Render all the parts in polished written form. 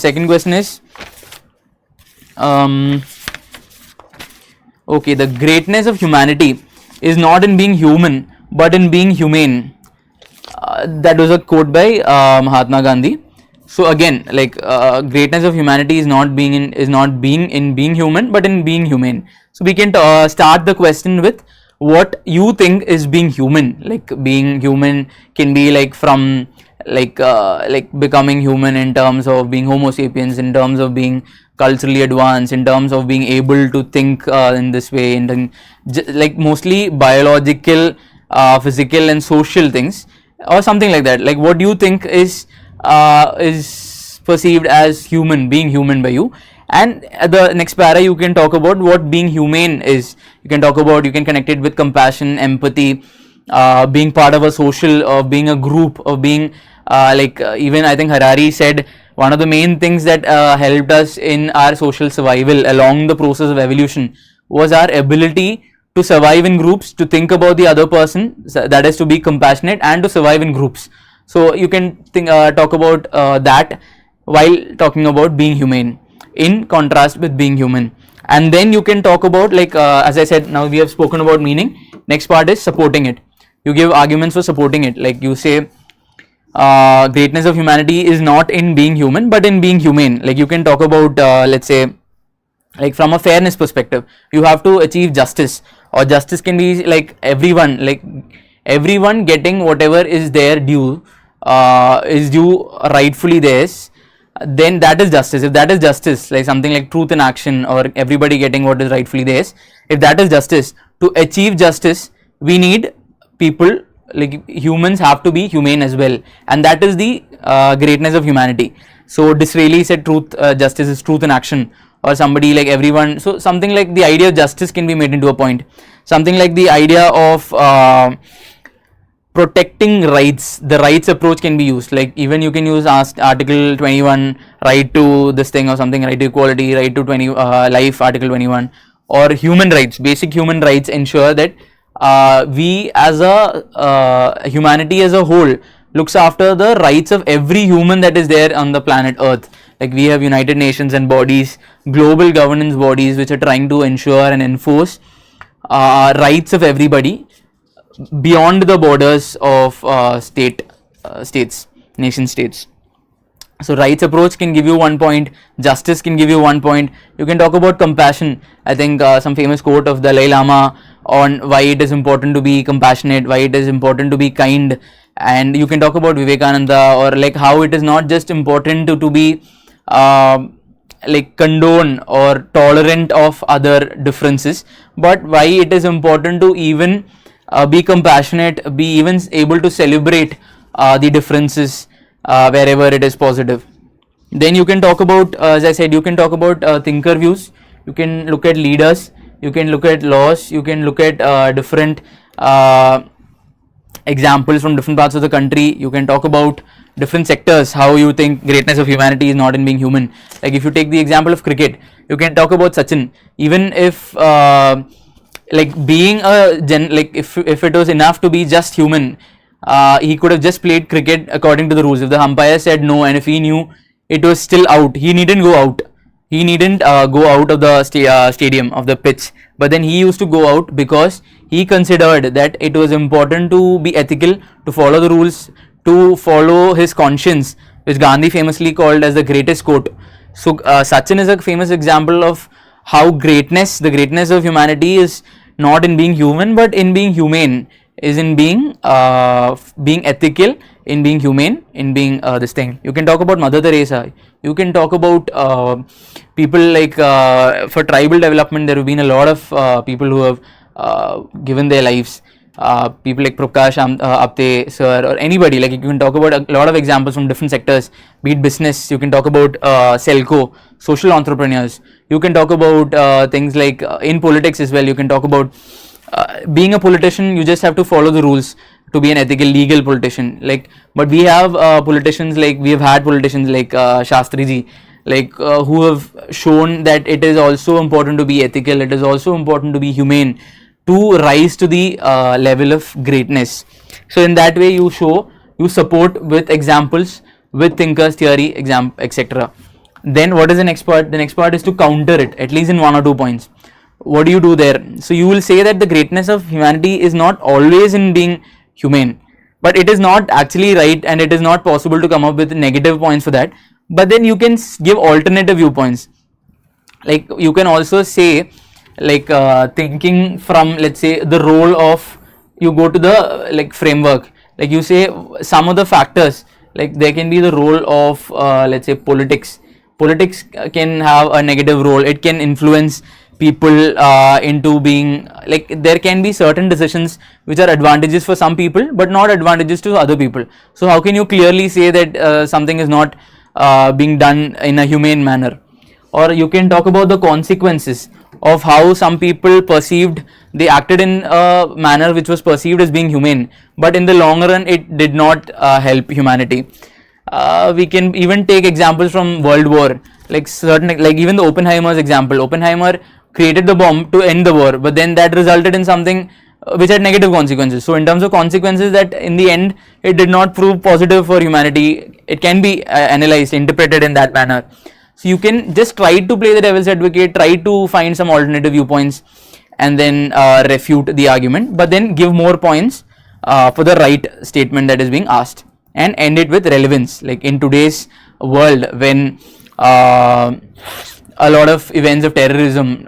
second question is, okay, the greatness of humanity is not in being human but in being humane. That was a quote by Mahatma Gandhi. So again, like greatness of humanity is not being in being human but in being humane. So we can start the question with what you think is being human. Like being human can be like from like becoming human in terms of being Homo sapiens, in terms of being culturally advanced, in terms of being able to think in this way, and like mostly biological, physical and social things or something like that. Like what do you think is perceived as human, being human by you? And the next para you can talk about what being humane is. You can talk about, you can connect it with compassion, empathy, being part of a social, of being a group, of being even I think Harari said one of the main things that helped us in our social survival along the process of evolution was our ability to survive in groups, to think about the other person, that is to be compassionate and to survive in groups. So you can talk about that while talking about being humane in contrast with being human. And then you can talk about, like as I said, now we have spoken about meaning. Next part is supporting it. You give arguments for supporting it. Like you say greatness of humanity is not in being human but in being humane. Like you can talk about let's say, like from a fairness perspective, you have to achieve justice, or justice can be like everyone getting whatever is their due, is due rightfully theirs, then that is justice. If that is justice, like something like truth in action, or everybody getting what is rightfully theirs, if that is justice, to achieve justice we need people, like humans have to be humane as well, and that is the greatness of humanity. So Disraeli said justice is truth in action, or somebody like everyone. So something like the idea of justice can be made into a point. Something like the idea of protecting rights, the rights approach can be used. Like even you can use article 21, right to this thing or something, right to equality, right to life, article 21, or human rights. Basic human rights ensure that we as a humanity as a whole looks after the rights of every human that is there on the planet Earth. Like we have United Nations and bodies, global governance bodies, which are trying to ensure and enforce rights of everybody beyond the borders of states, nation states. So rights approach can give you 1 point, justice can give you 1 point. You can talk about compassion. I think some famous quote of Dalai Lama on why it is important to be compassionate, why it is important to be kind. And you can talk about Vivekananda, or like how it is not just important to be like condone or tolerant of other differences, but why it is important to even be compassionate, be even able to celebrate the differences wherever it is positive. Then you can talk about, as I said, you can talk about thinker views. You can look at leaders, you can look at laws, you can look at different examples from different parts of the country. You can talk about different sectors, how you think greatness of humanity is not in being human. Like if you take the example of cricket, you can talk about Sachin. Even if like being if it was enough to be just human, he could have just played cricket according to the rules. If the umpire said no, and if he knew it was still out, he needn't go out. He needn't go out of the stadium, of the pitch. But then he used to go out because he considered that it was important to be ethical, to follow the rules, to follow his conscience, which Gandhi famously called as the greatest quote. So Sachin is a famous example of how the greatness of humanity is not in being human but in being humane, is in being ethical, in being humane, in being this thing. You can talk about Mother Teresa. You can talk about people like for tribal development. There have been a lot of people who have given their lives. People like Prepcareer Ahlawat Sir, or anybody. Like you can talk about a lot of examples from different sectors. Be it business, you can talk about Selco, social entrepreneurs. You can talk about things like in politics as well. You can talk about being a politician. You just have to follow the rules to be an ethical, legal politician. Like, but we have politicians, like we have had politicians like Shastri ji, like who have shown that it is also important to be ethical. It is also important to be humane, to rise to the level of greatness. So in that way you support with examples, with thinkers, theory, etc. Then what is the next part? The next part is to counter it, at least in 1 or 2 points. What do you do there? So you will say that the greatness of humanity is not always in being humane, but it is not actually right, and it is not possible to come up with negative points for that. But then you can give alternative viewpoints. Like you can also say, like thinking from, let's say, the role of, you go to the like framework, like you say some of the factors, like there can be the role of let's say politics can have a negative role. It can influence people into being, like there can be certain decisions which are advantageous for some people but not advantageous to other people. So how can you clearly say that something is not being done in a humane manner? Or you can talk about the consequences of how some people perceived, they acted in a manner which was perceived as being humane, but in the long run it did not help humanity. We can even take examples from World War, like certain, like even the Oppenheimer's example. Oppenheimer created the bomb to end the war, but then that resulted in something which had negative consequences. So in terms of consequences, that in the end it did not prove positive for humanity, it can be analyzed, interpreted in that manner. So you can just try to play the devil's advocate, try to find some alternative viewpoints, and then refute the argument, but then give more points for the right statement that is being asked, and end it with relevance. Like in today's world, when a lot of events of terrorism,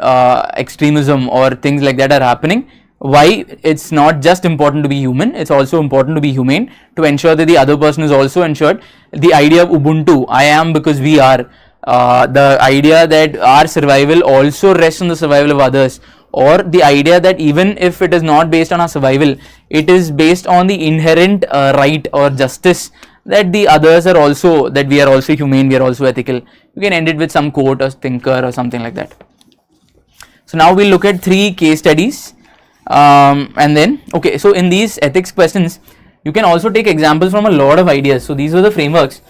extremism, or things like that are happening, why it's not just important to be human, it's also important to be humane, to ensure that the other person is also ensured. The idea of Ubuntu, I am because we are, the idea that our survival also rests on the survival of others, or the idea that even if it is not based on our survival, it is based on the inherent right or justice that the others are also, that we are also humane, we are also ethical. You can end it with some quote or thinker or something like that. So now we'll look at 3 case studies, and then, okay, so in these ethics questions you can also take examples from a lot of ideas. So these are the frameworks.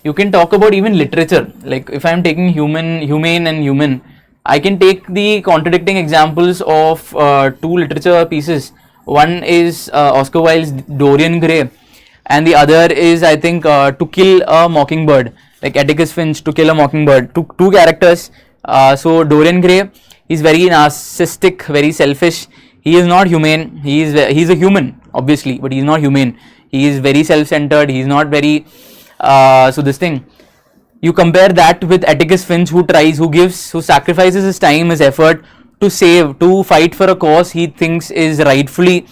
You can talk about even literature, like if I am taking humane and human, I can take the contradicting examples of 2 literature pieces. One is Oscar Wilde's Dorian Gray, and the other is, I think, To Kill a Mockingbird, like Atticus Finch, To Kill a Mockingbird. Two characters. So Dorian Gray, he's very narcissistic, very selfish. He is not humane. He's a human, obviously, but he's not humane. He is very self-centered. He's not very so this thing, you compare that with Atticus Finch, who sacrifices his time, his effort to fight for a cause he thinks is rightfully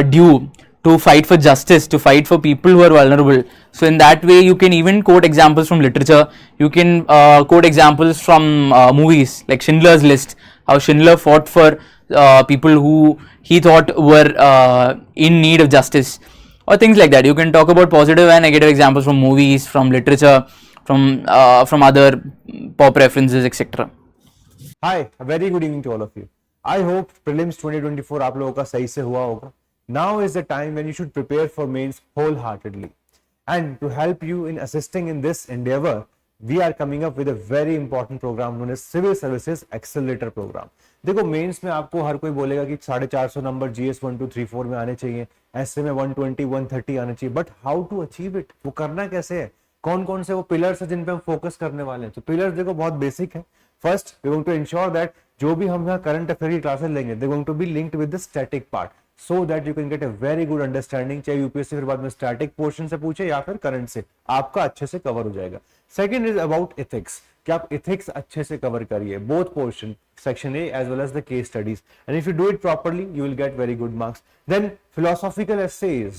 due, to fight for justice, to fight for people who are vulnerable. So in that way you can even quote examples from literature. You can quote examples from movies like Schindler's List, how Schindler fought for people who he thought were in need of justice, or things like that. You can talk about positive and negative examples from movies, from literature, from other pop references, etc. Hi, a very good evening to all of you. I hope prelims 2024 आप लोगों का सही से हुआ होगा. Now is the time when you should prepare for mains wholeheartedly. And to help you in assisting in this endeavor, we are coming up with a very important program known as Civil Services Accelerator Program. देखो mains में आपको हर कोई बोलेगा कि 450 number GS 1 2 3 4 में आने चाहिए, ऐसे में 120 130 आने चाहिए, but how to achieve it, वो करना कैसे है, कौन कौन से वो पिलर्स है जिन पे हम फोकस करने वाले हैं. तो पिलर्स देखो बहुत बेसिक है. First we going to ensure that जो भी हम यहाँ करंट अफेयर की क्लासेस लेंगे they going to be linked with the static part, so that you can get a very good understanding. चाहे यूपीएससी फिर बाद में स्टैटिक पोर्शन से पूछे या फिर करंट से, आपका अच्छे से कवर हो जाएगा. सेकंड इज अबाउट एथिक्स, कि आप एथिक्स अच्छे से कवर करिए, both portion section A as well as the case studies, and if you do it properly you will get very good marks. Then philosophical essays,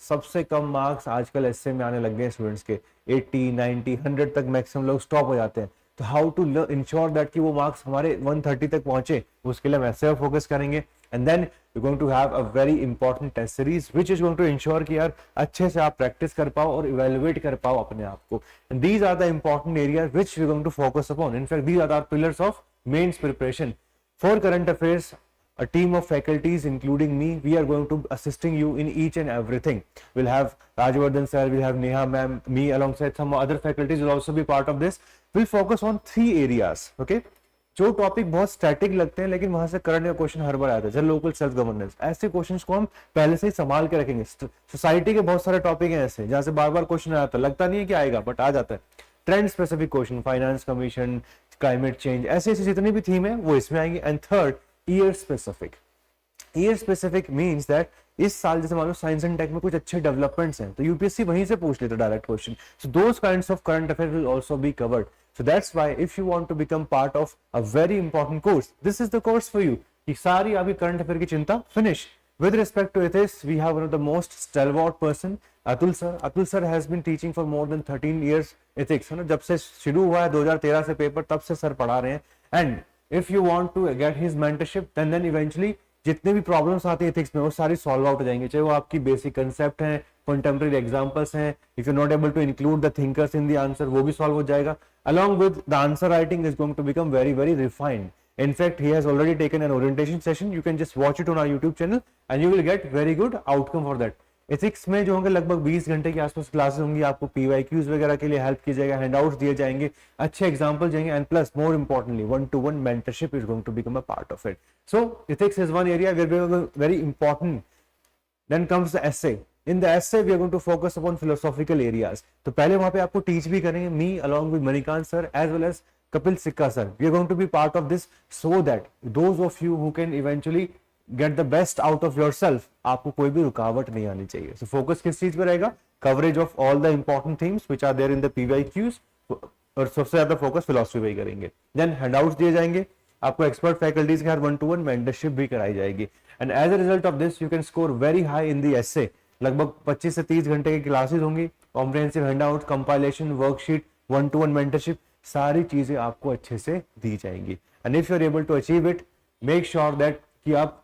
सबसे कम marks आजकल एसे में आने लग गए स्टूडेंट्स के, 80 90 100 तक मैक्सिमम लोग स्टॉप हो जाते हैं. तो हाउ टू इंश्योर दैट कि वो मार्क्स हमारे 130 तक पहुंचे, उसके लिए हम ऐसे फोकस करेंगे. And then you going to have a very important test series which is going to ensure कि यार अच्छे से आप प्रैक्टिस कर पाओ और इवेलुएट कर पाओ अपने आप को. And these are the important areas which we going to focus upon. In fact these are the pillars of mains preparation. For current affairs, a team of faculties including me, we are going to assisting you in each and everything. We'll have Rajvardhan sir, we'll have Neha ma'am, me alongside some other faculties will also be part of this. We'll focus on 3 areas. Okay, जो topic बहुत static लगते हैं लेकिन वहां से current का question हर बार आता है, जैसे लोकल सेल्फ गवर्नेंस, ऐसे क्वेश्चंस को हम पहले से ही संभाल के रखेंगे. सोसाइटी के बहुत सारे टॉपिक हैं ऐसे जहां से बार बार क्वेश्चन आता है, लगता नहीं है कि आएगा बट आ जाता है. Trend specific question, finance commission, climate change, ऐसे ऐसे जितनी भी थीम है वो इसमें आएंगे। And third, year specific. Year specific means that इस साल जैसे मान लो साइंस एंड टेक में कुछ अच्छे डेवलपमेंट्स हैं तो यूपीएससी वहीं से पूछ लेता direct question. So those kinds of current affair will also be covered. So that's why if you want to become part of a very important course, this is the course for you. कि सारी आपकी current affair की चिंता finish. With respect to ethics, we have one of the most stalwart person, Atul sir. Atul sir has been teaching for more than 13 years ethics. है ना, जब से शुरू हुआ है 2013 से पेपर, तब से सर पढ़ा रहे हैं। And if you want to get his mentorship, then eventually जितने भी प्रॉब्लम्स आती है एथिक्स में वो सारी सॉल्व आउट हो जाएंगे, चाहे वो आपकी बेसिक कंसेप्ट हैं, कंटेम्प्रेरी एग्जांपल्स हैं, if you not able to include the thinkers in the answer वो भी सॉल्व हो जाएगा। along with the answer writing is going to become very very refined. In fact, he has already taken an orientation session. You can just watch it on our YouTube channel and you will get very good outcome for that. Ethics में जो होंगे लगभग 20 घंटे के आसपास classes होंगी, आपको PYQs वगैरह के लिए हेल्प की जाएगा, हैंडआउट्स दिए जाएंगे, अच्छे एग्जांपल जाएंगे, and plus more importantly 1-to-1 mentorship is going to become a part of it. So ethics is one area very important. Then comes the essay. In the essay, we are going to focus upon philosophical areas. तो पहले वहां पे आपको teach भी करेंगे, me along with Manikant sir as well as Kapil Sikka sir. We are going to be part of this so that those of you who can eventually get the best out of yourself, आपको कोई भी रुकावट नहीं आनी चाहिए. So focus किस चीज पे रहेगा? Coverage of all the important themes which are there in the PYQs. और सबसे ज्यादा फोकस फिलोसफी पे ही करेंगे. Then handouts दिए जाएंगे, आपको एक्सपर्ट फैकल्टीज के साथ 1-to-1 मेंटरशिप भी कराई जाएगी. And as a result of this you can score very high in the essay. लगभग 25 से 30 घंटे की क्लासेस होंगी, comprehensive handout, compilation, worksheet, 1-to-1 mentorship, सारी चीजें आपको अच्छे से दी जाएंगी. And if you are able to achieve it, make sure that कि आप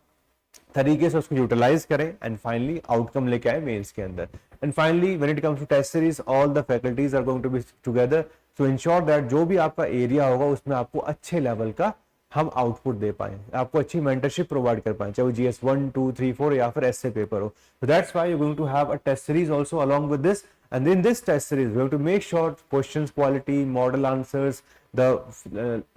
तरीके से उसको यूटिलाइज करें एंड फाइनली आउटकम लेके आए मेंस के अंदर. And finally when it comes to test series, all the faculties are going to be together to ensure that जो भी आपका एरिया होगा उसमें आपको अच्छे लेवल का हम आउटपुट दे पाए, आपको अच्छी मेंटरशिप प्रोवाइड कर पाए, चाहे वो GS 1, 2, 3, 4 या फिर ऐसे पेपर हो. So that's why you're going to have a test series also along with this. And in this test series, we have to make sure questions quality, model answers, the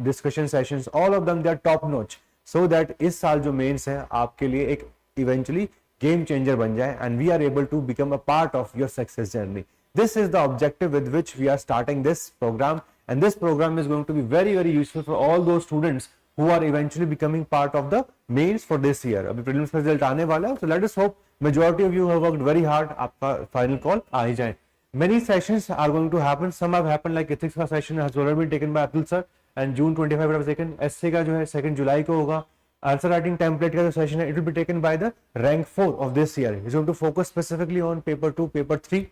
discussion sessions, all of them they are top notch, so that इस साल जो mains है आपके लिए एक eventually game changer बन जाए and we are able to become a part of your success journey. This is the objective with which we are starting this program, and this program is going to be very very useful for all those students who are eventually becoming part of the mains for this year. अभी prelims का result आने वाला है, so let us hope majority of you have worked very hard, आपका final call आ ही जाए. Many sessions are going to happen. Some have happened, like ethics का session has already been taken by Atul sir and June 25 was taken. essay का जो है 2 जुलाई को होगा. Answer writing template का जो session है, it will be taken by the rank 4 of this year. It's going to focus specifically on paper 2, paper 3.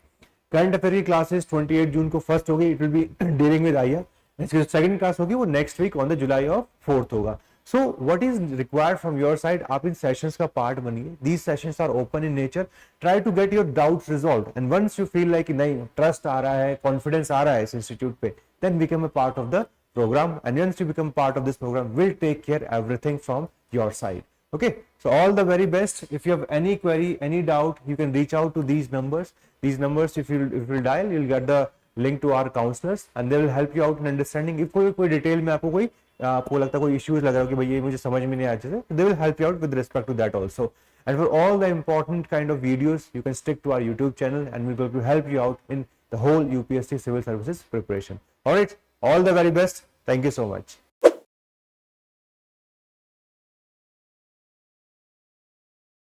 Current affair की classes 28 जून को first होगी, it will be dealing with IR. इसकी second class होगी वो next week on the July of 4th होगा. So what is required from your side, आप इन sessions का पार्ट बनिए. These sessions are open in nature. Try to get your doubts resolved and once you feel like नहीं trust आ रहा है, confidence आ रहा है इस इंस्टीट्यूट पे, then become a part of the program, and once you become part of this program, we'll take care everything from your side. Okay, so all the very best. If you have any query, any doubt, you can reach out to these numbers. These numbers, if you dial, you'll get the link to our counselors and they will help you out in understanding. If कोई detail में आपको लगता है कोई issues लग रहा हो कि भाई ये मुझे समझ में नहीं आ रहा है, they will help you out with respect to that also. And for all the important kind of videos, you can stick to our YouTube channel and we're going to help you out in the whole UPSC civil services preparation. All right, all the very best. Thank you so much.